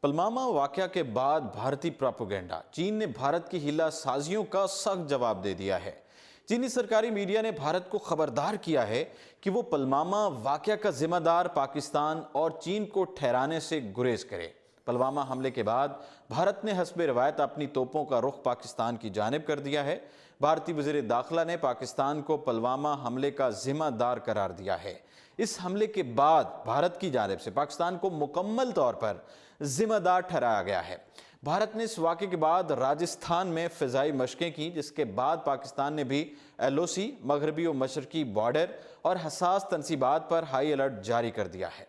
پلوامہ واقعہ کے بعد بھارتی پروپیگنڈا چین نے بھارت کی ہیلا سازیوں کا سخت جواب دے دیا ہے۔ چینی سرکاری میڈیا نے بھارت کو خبردار کیا ہے کہ وہ پلوامہ واقعہ کا ذمہ دار پاکستان اور چین کو ٹھہرانے سے گریز کرے۔ پلوامہ حملے کے بعد بھارت نے حسب روایت اپنی توپوں کا رخ پاکستان کی جانب کر دیا ہے۔ بھارتی وزیر داخلہ نے پاکستان کو پلوامہ حملے کا ذمہ دار قرار دیا ہے۔ اس حملے کے بعد بھارت کی جانب سے پاکستان کو مکمل طور پر ذمہ دار ٹھہرایا گیا ہے۔ بھارت نے اس واقعے کے بعد راجستھان میں فضائی مشقیں کی، جس کے بعد پاکستان نے بھی LOC مغربی و مشرقی بارڈر اور حساس تنصیبات پر ہائی الرٹ جاری کر دیا ہے۔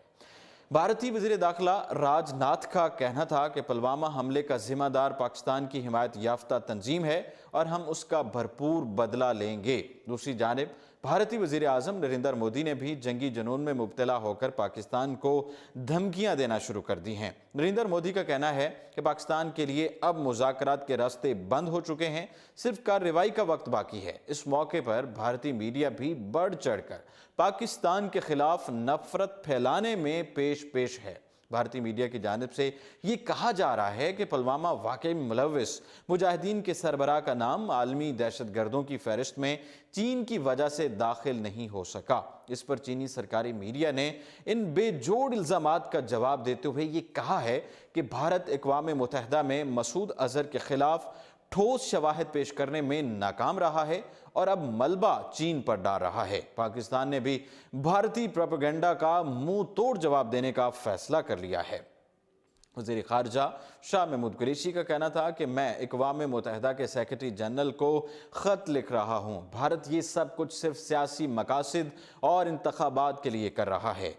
بھارتی وزیر داخلہ راج ناتھ کا کہنا تھا کہ پلوامہ حملے کا ذمہ دار پاکستان کی حمایت یافتہ تنظیم ہے اور ہم اس کا بھرپور بدلہ لیں گے۔ دوسری جانب بھارتی وزیر اعظم نریندر مودی نے بھی جنگی جنون میں مبتلا ہو کر پاکستان کو دھمکیاں دینا شروع کر دی ہیں۔ نریندر مودی کا کہنا ہے کہ پاکستان کے لیے اب مذاکرات کے راستے بند ہو چکے ہیں، صرف کارروائی کا وقت باقی ہے۔ اس موقع پر بھارتی میڈیا بھی بڑھ چڑھ کر پاکستان کے خلاف نفرت پھیلانے میں پیش ہے۔ بھارتی میڈیا کی جانب سے یہ کہا جا رہا ہے کہ پلوامہ واقعے میں ملوث مجاہدین کے سربراہ کا نام عالمی دہشت گردوں کی فہرست میں چین کی وجہ سے داخل نہیں ہو سکا۔ اس پر چینی سرکاری میڈیا نے ان بے جوڑ الزامات کا جواب دیتے ہوئے یہ کہا ہے کہ بھارت اقوام متحدہ میں مسعود اظہر کے خلاف ٹھوس شواہد پیش کرنے میں ناکام رہا ہے اور اب ملبہ چین پر ڈال رہا ہے۔ پاکستان نے بھی بھارتی پروپیگنڈا کا منہ توڑ جواب دینے کا فیصلہ کر لیا ہے۔ وزیر خارجہ شاہ محمود قریشی کا کہنا تھا کہ میں اقوام متحدہ کے سیکرٹری جنرل کو خط لکھ رہا ہوں۔ بھارت یہ سب کچھ صرف سیاسی مقاصد اور انتخابات کے لیے کر رہا ہے۔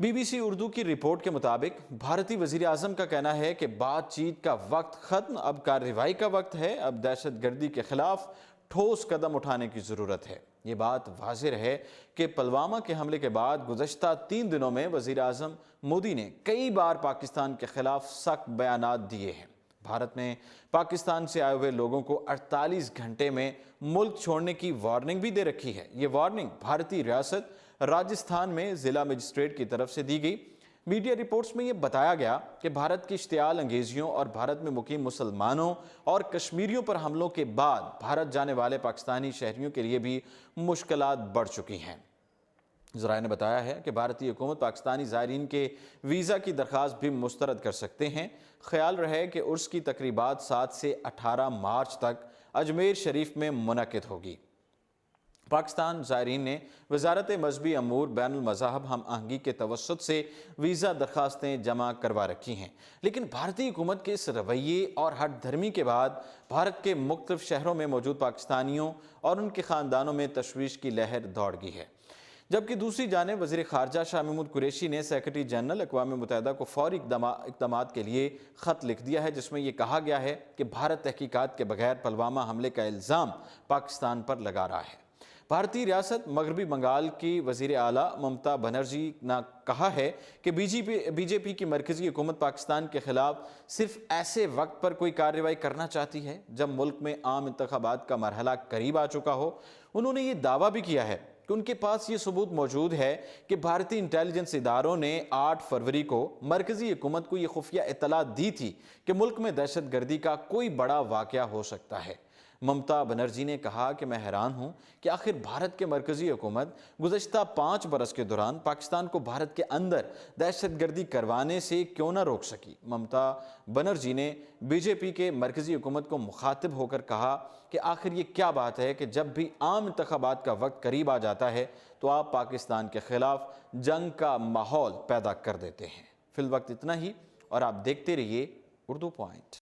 BBC اردو کی رپورٹ کے مطابق بھارتی وزیر اعظم کا کہنا ہے کہ بات چیت کا وقت ختم، اب کارروائی کا وقت ہے، اب دہشت گردی کے خلاف ٹھوس قدم اٹھانے کی ضرورت ہے۔ یہ بات واضح ہے کہ پلوامہ کے حملے کے بعد گزشتہ 3 دنوں میں وزیر اعظم مودی نے کئی بار پاکستان کے خلاف سخت بیانات دیے ہیں۔ بھارت نے پاکستان سے آئے ہوئے لوگوں کو 48 گھنٹے میں ملک چھوڑنے کی وارننگ بھی دے رکھی ہے۔ یہ وارننگ بھارتی ریاست راجستھان میں ضلع مجسٹریٹ کی طرف سے دی گئی۔ میڈیا رپورٹس میں یہ بتایا گیا کہ بھارت کی اشتعال انگیزیوں اور بھارت میں مقیم مسلمانوں اور کشمیریوں پر حملوں کے بعد بھارت جانے والے پاکستانی شہریوں کے لیے بھی مشکلات بڑھ چکی ہیں۔ ذرائع نے بتایا ہے کہ بھارتی حکومت پاکستانی زائرین کے ویزا کی درخواست بھی مسترد کر سکتے ہیں۔ خیال رہے کہ عرس کی تقریبات 7 سے 18 مارچ تک اجمیر شریف میں منعقد ہوگی۔ پاکستان زائرین نے وزارت مذہبی امور بین المذاہب ہم آہنگی کے توسط سے ویزا درخواستیں جمع کروا رکھی ہیں، لیکن بھارتی حکومت کے اس رویے اور ہٹ دھرمی کے بعد بھارت کے مختلف شہروں میں موجود پاکستانیوں اور ان کے خاندانوں میں تشویش کی لہر دوڑ گئی ہے۔ جبکہ دوسری جانب وزیر خارجہ شاہ محمود قریشی نے سیکرٹری جنرل اقوام متحدہ کو فوری اقدامات کے لیے خط لکھ دیا ہے، جس میں یہ کہا گیا ہے کہ بھارت تحقیقات کے بغیر پلوامہ حملے کا الزام پاکستان پر لگا رہا ہے۔ بھارتی ریاست مغربی بنگال کی وزیر اعلیٰ ممتا بنرجی نے کہا ہے کہ بی جے پی کی مرکزی حکومت پاکستان کے خلاف صرف ایسے وقت پر کوئی کارروائی کرنا چاہتی ہے جب ملک میں عام انتخابات کا مرحلہ قریب آ چکا ہو۔ انہوں نے یہ دعویٰ بھی کیا ہے کہ ان کے پاس یہ ثبوت موجود ہے کہ بھارتی انٹیلیجنس اداروں نے 8 فروری کو مرکزی حکومت کو یہ خفیہ اطلاع دی تھی کہ ملک میں دہشت گردی کا کوئی بڑا واقعہ ہو سکتا ہے۔ ممتا بنرجی نے کہا کہ میں حیران ہوں کہ آخر بھارت کے مرکزی حکومت گزشتہ 5 برس کے دوران پاکستان کو بھارت کے اندر دہشت گردی کروانے سے کیوں نہ روک سکی۔ ممتا بنرجی نے BJP کے مرکزی حکومت کو مخاطب ہو کر کہا کہ آخر یہ کیا بات ہے کہ جب بھی عام انتخابات کا وقت قریب آ جاتا ہے تو آپ پاکستان کے خلاف جنگ کا ماحول پیدا کر دیتے ہیں۔ فی الوقت اتنا ہی، اور آپ دیکھتے رہیے اردو پوائنٹ۔